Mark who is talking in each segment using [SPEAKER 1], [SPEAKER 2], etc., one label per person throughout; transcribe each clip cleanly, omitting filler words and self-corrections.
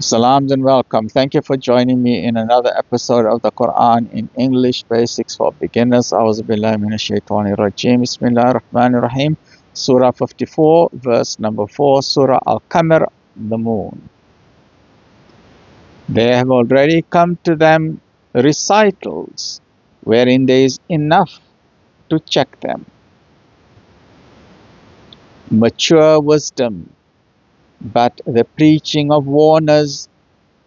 [SPEAKER 1] Salams and welcome. Thank you for joining me in another episode of the Quran in English Basics for Beginners. A'udhu billahi minash shaitani rajim. Bismillahir Rahmanir Rahim. Surah 54, verse number 4, Surah Al-Qamar, the moon. There have already come to them recitals wherein there is enough to check them. Mature wisdom, but the preaching of warners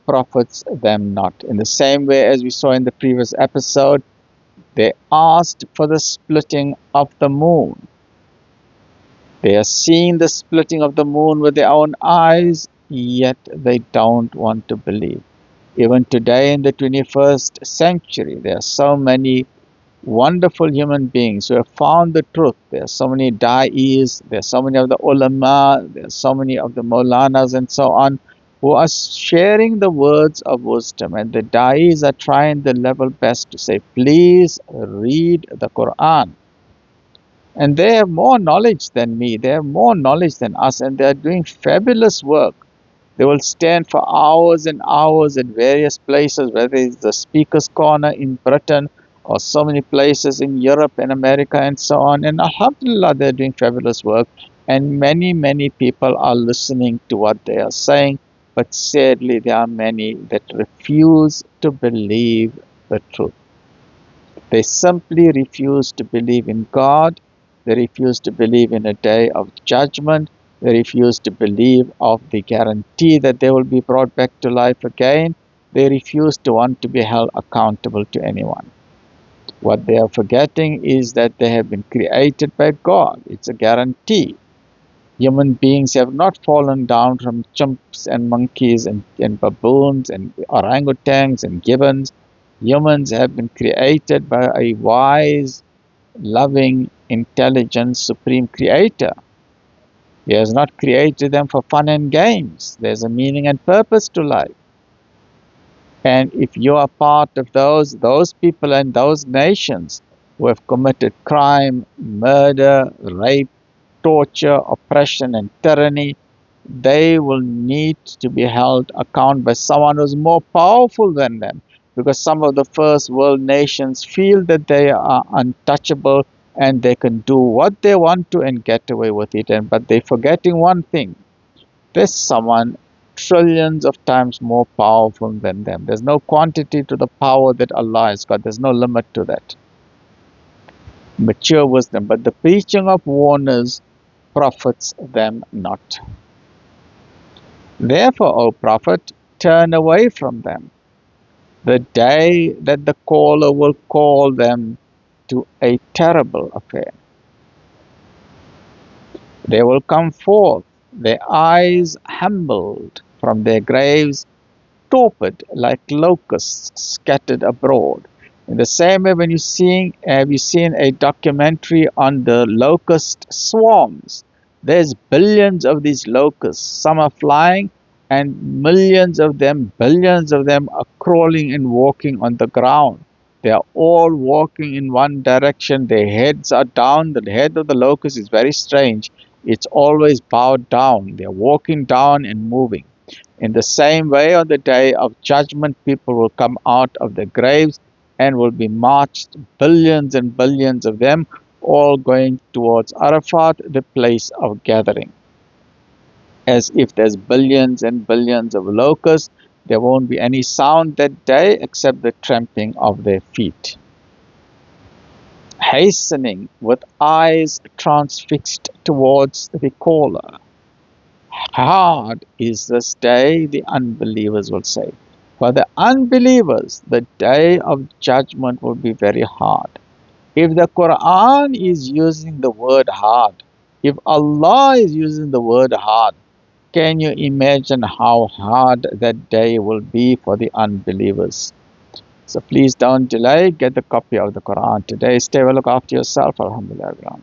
[SPEAKER 1] profits them not. In the same way as we saw in the previous episode, they asked for the splitting of the moon. They are seeing the splitting of the moon with their own eyes, yet they don't want to believe. Even today in the 21st century, there are so many wonderful human beings who have found the truth. There are so many da'is, there are so many of the ulama, there are so many of the maulanas and so on, who are sharing the words of wisdom, and the da'is are trying their level best to say, please read the Quran. And they have more knowledge than me, they have more knowledge than us, and they are doing fabulous work. They will stand for hours and hours at various places, whether it's the Speaker's Corner in Britain or so many places in Europe and America and so on. And alhamdulillah, they're doing fabulous work. And many people are listening to what they are saying. But sadly, there are many that refuse to believe the truth. They simply refuse to believe in God. They refuse to believe in a day of judgment. They refuse to believe of the guarantee that they will be brought back to life again. They refuse to want to be held accountable to anyone. What they are forgetting is that they have been created by God. It's a guarantee. Human beings have not fallen down from chimps and monkeys and baboons and orangutans and gibbons. Humans have been created by a wise, loving, intelligent, supreme creator. He has not created them for fun and games. There's a meaning and purpose to life. And if you are part of those people and those nations who have committed crime, murder, rape, torture, oppression, and tyranny, they will need to be held account by someone who's more powerful than them. Because some of the first world nations feel that they are untouchable and they can do what they want to and get away with it. But they're forgetting one thing. There's someone trillions of times more powerful than them. There's no quantity to the power that Allah has got. There's no limit to that. Mature wisdom. But the preaching of warners profits them not. Therefore, O Prophet, turn away from them. The day that the caller will call them to a terrible affair. They will come forth, their eyes humbled from their graves, torpid like locusts scattered abroad. In the same way, have you seen a documentary on the locust swarms? There's billions of these locusts. Some are flying, and millions of them, billions of them are crawling and walking on the ground. They are all walking in one direction. Their heads are down. The head of the locust is very strange. It's always bowed down. They're walking down and moving. In the same way, on the day of judgment, people will come out of their graves and will be marched, billions and billions of them, all going towards Arafat, the place of gathering. As if there's billions and billions of locusts, there won't be any sound that day except the tramping of their feet. Hastening with eyes transfixed towards the caller. Hard is this day, the unbelievers will say. For the unbelievers, the day of judgment will be very hard. If the Quran is using the word hard, if Allah is using the word hard, can you imagine how hard that day will be for the unbelievers? So please don't delay. Get the copy of the Quran today. Stay well, look after yourself. Alhamdulillah.